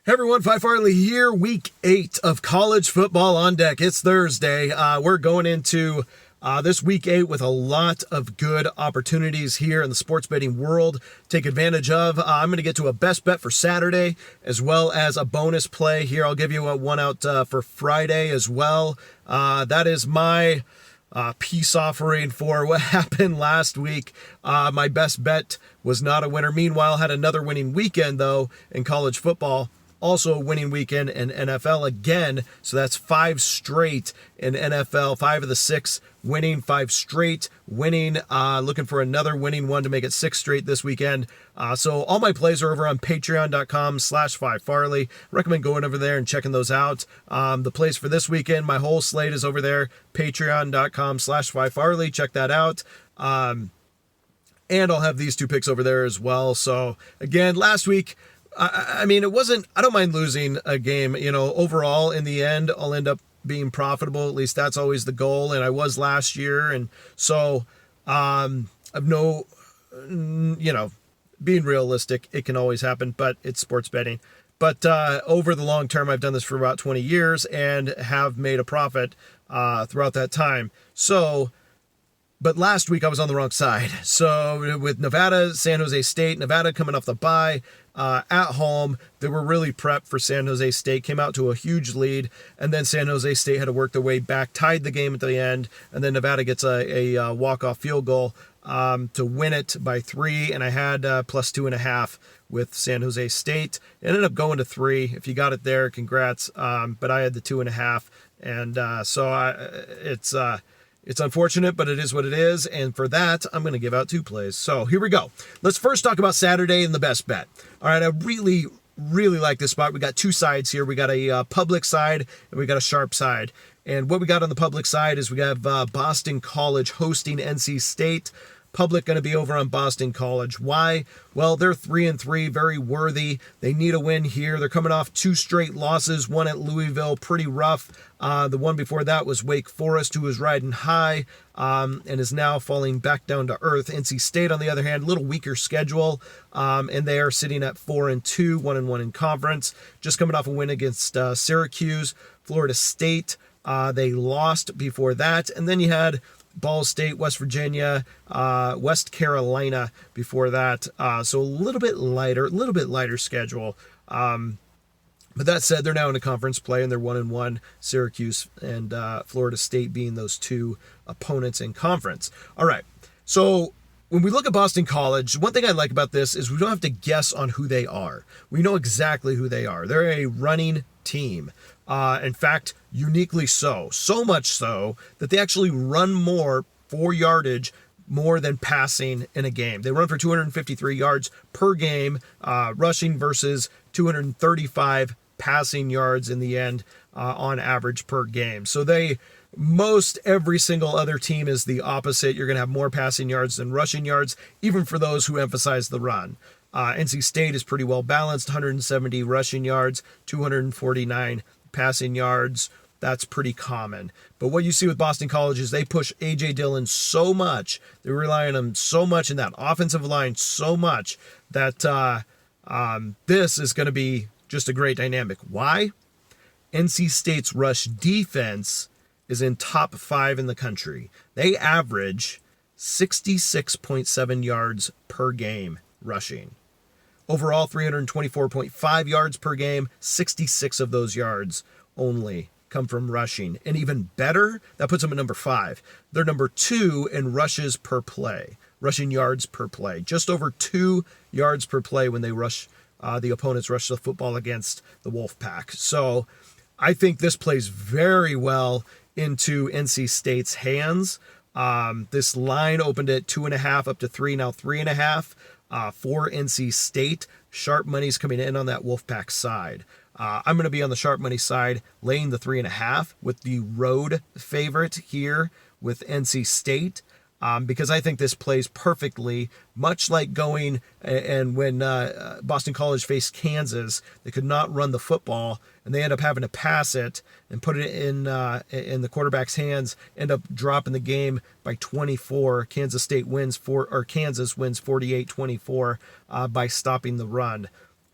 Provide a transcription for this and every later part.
Hey everyone, Phi Farley here. Week 8 of college football on deck. It's Thursday. We're going into this week 8 with a lot of good opportunities here in the sports betting world. Take advantage of. I'm going to get to a best bet for Saturday as well as a bonus play here. I'll give you one out for Friday as well. That is my peace offering for what happened last week. My best bet was not a winner. Meanwhile, had another winning weekend though in college football. Also a winning weekend in NFL again. So that's 5 straight in NFL. 5 of the 6 winning, 5 straight winning. Looking for another winning one to make it 6 straight this weekend. So all my plays are over on patreon.com/Phi Farley. Recommend going over there and checking those out. The plays for this weekend, my whole slate is over there. Patreon.com/Phi Farley. Check that out. And I'll have these 2 picks over there as well. So again, last week, I mean, it wasn't, I don't mind losing a game, overall in the end, I'll end up being profitable. At least that's always the goal. And I was last year. And so, I've being realistic, it can always happen, but it's sports betting. But, over the long term, I've done this for about 20 years and have made a profit, throughout that time. But last week I was on the wrong side. So with Nevada, San Jose State, Nevada coming off the bye at home, they were really prepped for San Jose State, came out to a huge lead, and then San Jose State had to work their way back, tied the game at the end, and then Nevada gets a walk-off field goal to win it by 3, and I had plus 2.5 with San Jose State. It ended up going to 3. If you got it there, congrats. But I had the 2.5, and so it's unfortunate, but it is what it is. And for that, I'm going to give out 2 plays. So here we go. Let's first talk about Saturday and the best bet. All right, I really, really like this spot. We got 2 sides here. We got a public side and we got a sharp side. And what we got on the public side is we have Boston College hosting NC State. Public going to be over on Boston College. Why? Well, they're 3-3, very worthy. They need a win here. They're coming off 2 straight losses, one at Louisville, pretty rough. The one before that was Wake Forest, who was riding high and is now falling back down to earth. NC State, on the other hand, a little weaker schedule, and they are sitting at 4-2, 1-1 in conference. Just coming off a win against Syracuse. Florida State, they lost before that. And then you had Ball State, West Virginia, West Carolina before that. So a little bit lighter schedule. But that said, they're now in a conference play and they're 1-1, Syracuse and Florida State being those 2 opponents in conference. All right. So when we look at Boston College, one thing I like about this is we don't have to guess on who they are. We know exactly who they are. They're a running team. In fact, uniquely so. So much so that they actually run more for yardage more than passing in a game. They run for 253 yards per game, rushing versus 235 passing yards in the end on average per game. So every single other team is the opposite. You're going to have more passing yards than rushing yards, even for those who emphasize the run. NC State is pretty well balanced, 170 rushing yards, 249 passing yards. That's pretty common. But what you see with Boston College is they push A.J. Dillon so much, they rely on him so much in that offensive line so much that this is going to be just a great dynamic. Why? NC State's rush defense is in top 5 in the country. They average 66.7 yards per game rushing. Overall, 324.5 yards per game, 66 of those yards only come from rushing. And even better, that puts them at number 5. They're number 2 in rushes per play, rushing yards per play. Just over 2 yards per play when they rush, the opponents rush the football against the Wolfpack. So I think this plays very well into NC State's hands. This line opened at 2.5 up to 3, now 3.5. For NC State. Sharp money's coming in on that Wolfpack side. I'm going to be on the sharp money side, laying the 3.5 with the road favorite here with NC State. because I think this plays perfectly, much like going and when Boston College faced Kansas, they could not run the football, and they end up having to pass it and put it in the quarterback's hands, end up dropping the game by 24. Kansas wins 48-24 by stopping the run.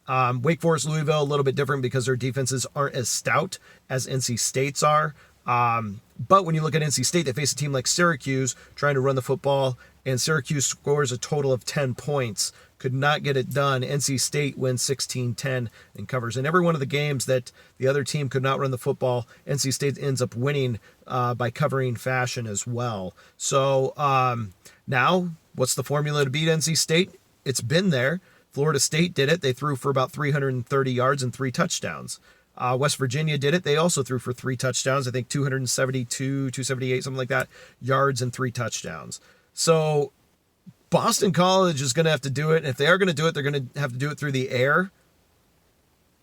Wake Forest, Louisville, a little bit different because their defenses aren't as stout as NC State's are. But when you look at NC State, they face a team like Syracuse trying to run the football, and Syracuse scores a total of 10 points. Could not get it done. NC State wins 16-10 and covers. In every one of the games that the other team could not run the football, NC State ends up winning by covering fashion as well. So now, what's the formula to beat NC State? It's been there. Florida State did it. They threw for about 330 yards and 3 touchdowns. West Virginia did it. They also threw for 3 touchdowns. I think 272, 278, something like that, yards and 3 touchdowns. So Boston College is going to have to do it. And if they are going to do it, they're going to have to do it through the air.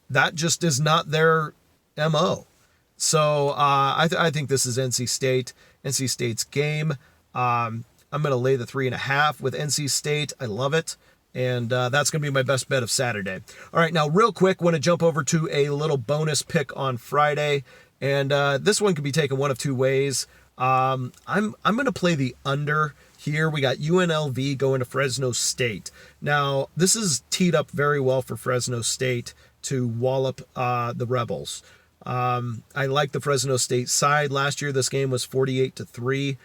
That just is not their MO. So I think this is NC State. NC State's game. I'm going to lay the 3.5 with NC State. I love it. And that's going to be my best bet of Saturday. All right, now real quick, want to jump over to a little bonus pick on Friday. And this one could be taken one of two ways. I'm going to play the under here. We got UNLV going to Fresno State. Now, this is teed up very well for Fresno State to wallop the Rebels. I like the Fresno State side. Last year, this game was 48-3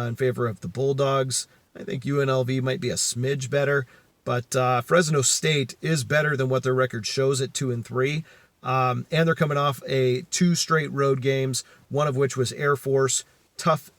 in favor of the Bulldogs. I think UNLV might be a smidge better, but Fresno State is better than what their record shows at 2-3. And they're coming off 2 straight road games, one of which was Air Force. Tough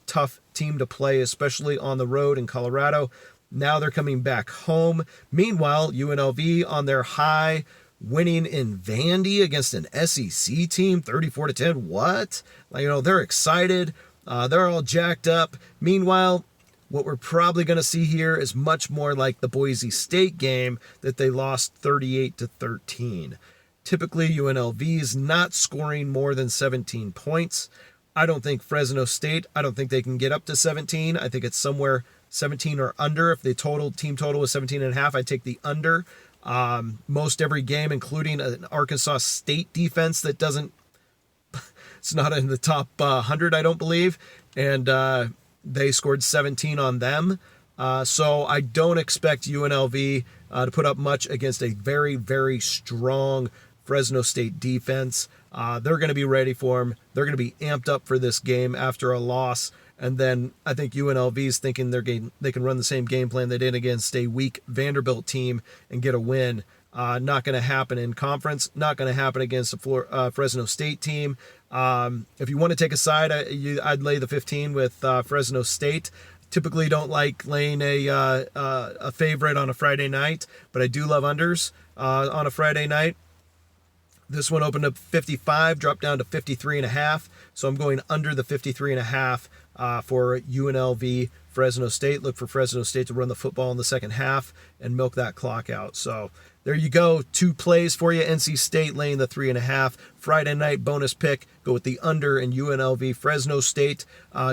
team to play, especially on the road in Colorado. Now they're coming back home. Meanwhile, UNLV on their high, winning in Vandy against an SEC team, 34-10. What? They're excited. They're all jacked up. Meanwhile, what we're probably going to see here is much more like the Boise State game that they lost 38-13. Typically, UNLV is not scoring more than 17 points. I don't think Fresno State, I don't think they can get up to 17. I think it's somewhere 17 or under. If the team total was 17.5, I'd take the under. Most every game, including an Arkansas State defense that it's not in the top 100, I don't believe. And they scored 17 on them. So I don't expect UNLV to put up much against a very, very strong Fresno State defense. They're going to be ready for them. They're going to be amped up for this game after a loss. And then I think UNLV is thinking they can run the same game plan they did against a weak Vanderbilt team and get a win. Not going to happen in conference. Not going to happen against a Fresno State team. If you want to take a side, I'd lay the 15 with Fresno State. Typically don't like laying a favorite on a Friday night, but I do love unders on a Friday night. This one opened up 55, dropped down to 53.5. So I'm going under the 53.5 for UNLV Fresno State. Look for Fresno State to run the football in the second half and milk that clock out. So there you go. 2 plays for you. NC State laying the 3.5. Friday night bonus pick. Go with the under and UNLV Fresno State.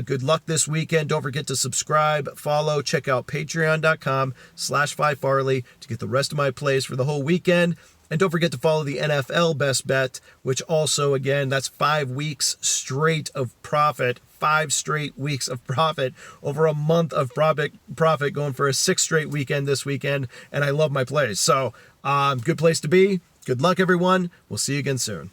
Good luck this weekend. Don't forget to subscribe, follow, check out patreon.com/Phi Farley to get the rest of my plays for the whole weekend. And don't forget to follow the NFL Best Bet, which also, again, that's 5 weeks straight of profit. 5 straight weeks of profit, over a month of profit, going for a 6th straight weekend this weekend. And I love my plays. So good place to be. Good luck, everyone. We'll see you again soon.